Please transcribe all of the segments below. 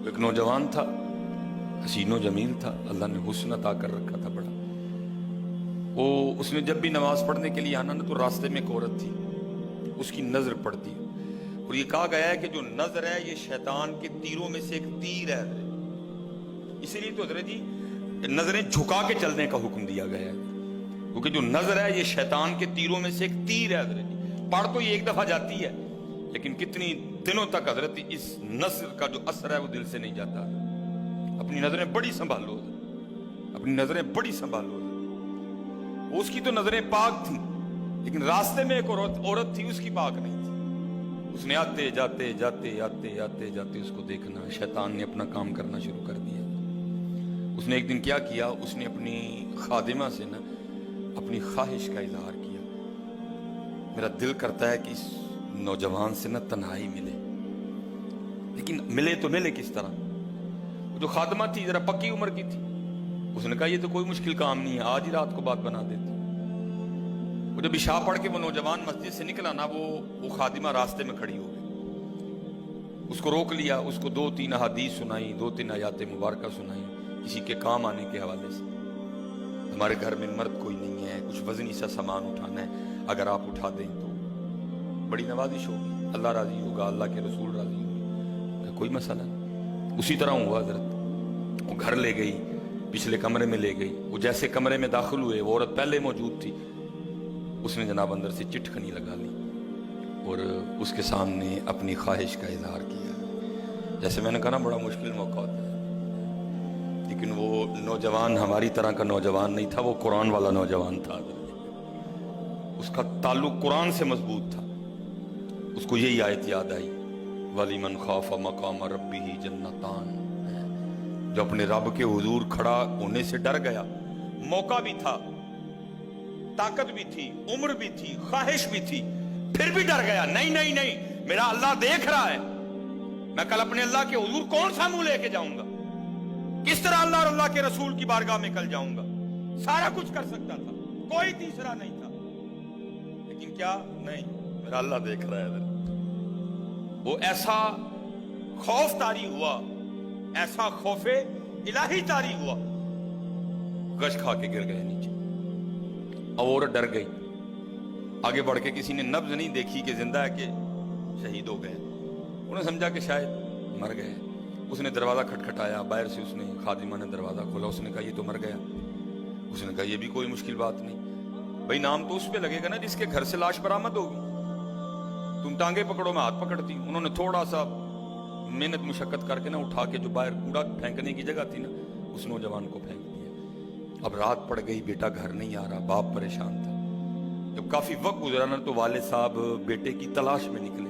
ایک نوجوان تھا، حسین و جمیل تھا، اللہ نے حسن عطا کر رکھا تھا بڑا۔ اس نے جب بھی نماز پڑھنے کے لیے آنا نا تو راستے میں ایک عورت تھی، اس کی نظر پڑتی، اور یہ کہا گیا ہے کہ جو نظر ہے یہ شیطان کے تیروں میں سے ایک تیر ہے۔ اسی لیے تو حضرت جی نظریں جھکا کے چلنے کا حکم دیا گیا ہے، کیونکہ جو نظر ہے یہ شیطان کے تیروں میں سے ایک تیر ہے حضرت جی۔ پڑھ تو یہ ایک دفعہ جاتی ہے، لیکن کتنی دنوں تک حضرت اس نظر کا جو اثر ہے وہ دل سے نہیں جاتا۔ اپنی نظریں بڑی سنبھالو، اپنی نظریں بڑی سنبھالو۔ اس کی تو نظریں پاک تھیں، لیکن راستے میں ایک عورت تھی، اس کی پاک نہیں تھی۔ اس نے آتے جاتے جاتے آتے آتے جاتے اس کو دیکھنا، شیطان نے اپنا کام کرنا شروع کر دیا۔ اس نے ایک دن کیا کیا، اس نے اپنی خادمہ سے نا اپنی خواہش کا اظہار کیا، میرا دل کرتا ہے کہ اس نوجوان سے نا تنہائی ملے، لیکن ملے تو ملے کس طرح؟ وہ جو خادمہ تھی ذرا پکی عمر کی تھی، اس نے کہا یہ تو کوئی مشکل کام نہیں ہے، آج ہی رات کو بات بنا دیتی۔ وہ جب عشاء پڑھ کے وہ نوجوان مسجد سے نکلا نا، وہ خادمہ راستے میں کھڑی ہو گئی، اس کو روک لیا، اس کو 2-3 احادیث سنائی، 2-3 آیات مبارکہ سنائی کسی کے کام آنے کے حوالے سے۔ ہمارے گھر میں مرد کوئی نہیں ہے، کچھ وزنی سا سامان اٹھانا ہے، اگر آپ اٹھا دیں تو بڑی نوازش ہوگی، اللہ راضی ہوگا، اللہ کے رسول راضی ہوگا، کوئی مسئلہ نہیں۔ اسی طرح ہوا حضرت، وہ گھر لے گئی، پچھلے کمرے میں لے گئی۔ وہ جیسے کمرے میں داخل ہوئے، وہ عورت پہلے موجود تھی، اس نے جناب اندر سے چٹکنی لگا لی اور اس کے سامنے اپنی خواہش کا اظہار کیا۔ جیسے میں نے کہا نا بڑا مشکل موقع ہوتا ہے، لیکن وہ نوجوان ہماری طرح کا نوجوان نہیں تھا، وہ قرآن والا نوجوان تھا، اس کا تعلق قرآن سے مضبوط تھا۔ اس کو یہی آیت یاد آئی، وَلِمَنْ خَافَ مَقَامَ رَبِّهِ جَنَّتَانِ، جو اپنے رب کے حضور کھڑا ہونے سے ڈر گیا، موقع بھی تھا، طاقت بھی تھی، عمر بھی تھی، خواہش بھی تھی، پھر بھی ڈر گیا، نہیں نہیں نہیں، میرا اللہ دیکھ رہا ہے، میں کل اپنے اللہ کے حضور کون سا منہ لے کے جاؤں گا، کس طرح اللہ اور اللہ کے رسول کی بارگاہ میں کل جاؤں گا، سارا کچھ کر سکتا تھا، کوئی تیسرا نہیں تھا، لیکن کیا نہیں، میرا اللہ دیکھ رہا ہے۔ وہ ایسا خوف طاری ہوا، ایسا خوف الہی طاری ہوا، گش کھا کے گر گئے نیچے۔ اب عورت ڈر گئی، آگے بڑھ کے کسی نے نبض نہیں دیکھی کہ زندہ ہے کہ شہید ہو گئے، انہوں نے سمجھا کہ شاید مر گئے۔ اس نے دروازہ کھٹکھٹایا، باہر سے اس نے خادمہ نے دروازہ کھولا، اس نے کہا یہ تو مر گیا۔ اس نے کہا یہ بھی کوئی مشکل بات نہیں، بھائی نام تو اس پہ لگے گا نا جس کے گھر سے لاش برآمد ہوگی، تم ٹانگیں پکڑو میں ہاتھ پکڑتی ہوں۔ انہوں نے تھوڑا سا محنت مشقت کر کے نا اٹھا کے جو باہر کوڑا پھینکنے کی جگہ تھی نا، اس نوجوان کو پھینک دیا۔ اب رات پڑ گئی، بیٹا گھر نہیں آ رہا، باپ پریشان تھا۔ جب کافی وقت گزرا نا تو والد صاحب بیٹے کی تلاش میں نکلے،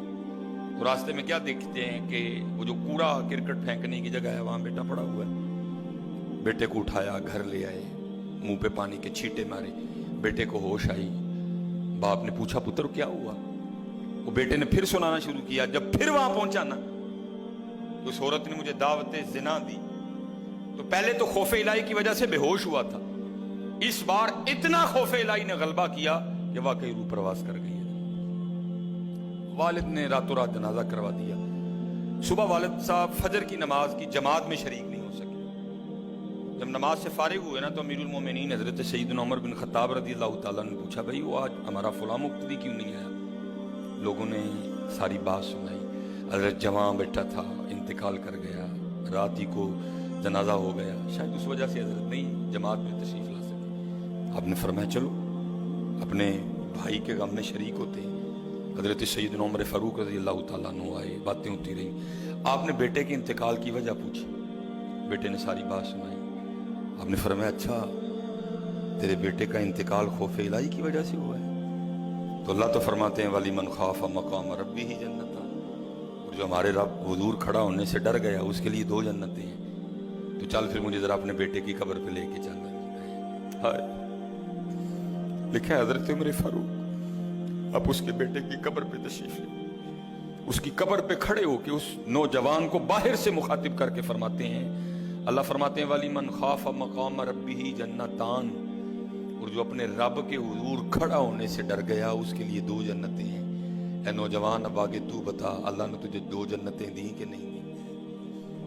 تو راستے میں کیا دیکھتے ہیں کہ وہ جو کوڑا کرکٹ پھینکنے کی جگہ ہے وہاں بیٹا پڑا ہوا ہے۔ بیٹے کو اٹھایا، گھر لے آئے، منہ پہ پانی کے چھینٹے مارے، بیٹے کو ہوش آئی۔ باپ نے پوچھا پتر کیا ہوا؟ وہ بیٹے نے پھر سنانا شروع کیا۔ جب پھر وہاں پہنچا نا تو اس عورت نے مجھے دعوت زنا دی، تو پہلے تو خوف الہی کی وجہ سے بے ہوش ہوا تھا، اس بار اتنا خوف الہی نے غلبہ کیا کہ واقعی روح پرواز کر گئی ہے۔ والد نے راتوں رات جنازہ کروا دیا۔ صبح والد صاحب فجر کی نماز کی جماعت میں شریک نہیں ہو سکے۔ جب نماز سے فارغ ہوئے نا تو امیر المومنین حضرت سیدنا عمر بن خطاب رضی اللہ تعالیٰ نے پوچھا بھائی وہ آج ہمارا فلاں مقتدی کیوں نہیں آیا؟ لوگوں نے ساری بات سنائی، حضرت جوان بیٹھا تھا، انتقال کر گیا، رات ہی کو جنازہ ہو گیا، شاید اس وجہ سے حضرت نہیں جماعت میں تشریف لا سکے۔ آپ نے فرمایا چلو اپنے بھائی کے غم میں شریک ہوتے ہیں۔ حضرت سیدنا عمر فاروق رضی اللہ تعالیٰ عنہ آئے، باتیں ہوتی رہیں، آپ نے بیٹے کے انتقال کی وجہ پوچھی، بیٹے نے ساری بات سنائی۔ آپ نے فرمایا اچھا تیرے بیٹے کا انتقال خوف الہی کی وجہ سے ہوا ہے؟ تو اللہ تو فرماتے ہیں وَلِمَنْ خَافَ مَقَامَ رَبِّهِ جَنَّتَانِ، اور جو ہمارے رب حضور کھڑا ہونے سے ڈر گیا اس کے لیے 2 جنتیں ہیں۔ تو چل پھر مجھے ذرا اپنے بیٹے کی قبر پہ لے کے چلنا ہے۔ لکھا ہے حضرت عمر فاروق اب اس کے بیٹے کی قبر پہ تشریف لے، اس کی قبر پہ کھڑے ہو کے اس نوجوان کو باہر سے مخاطب کر کے فرماتے ہیں، اللہ فرماتے ہیں وَلِمَنْ خَافَ مَقَامَ رَبِّهِ جَنَّتَانِ، اور جو اپنے رب کے حضور کھڑا ہونے سے ڈر گیا اس کے لیے 2 جنتیں ہیں۔ اے نوجوان اب آگے تو بتا اللہ نے تجھے 2 جنتیں دیں کہ نہیں دیں؟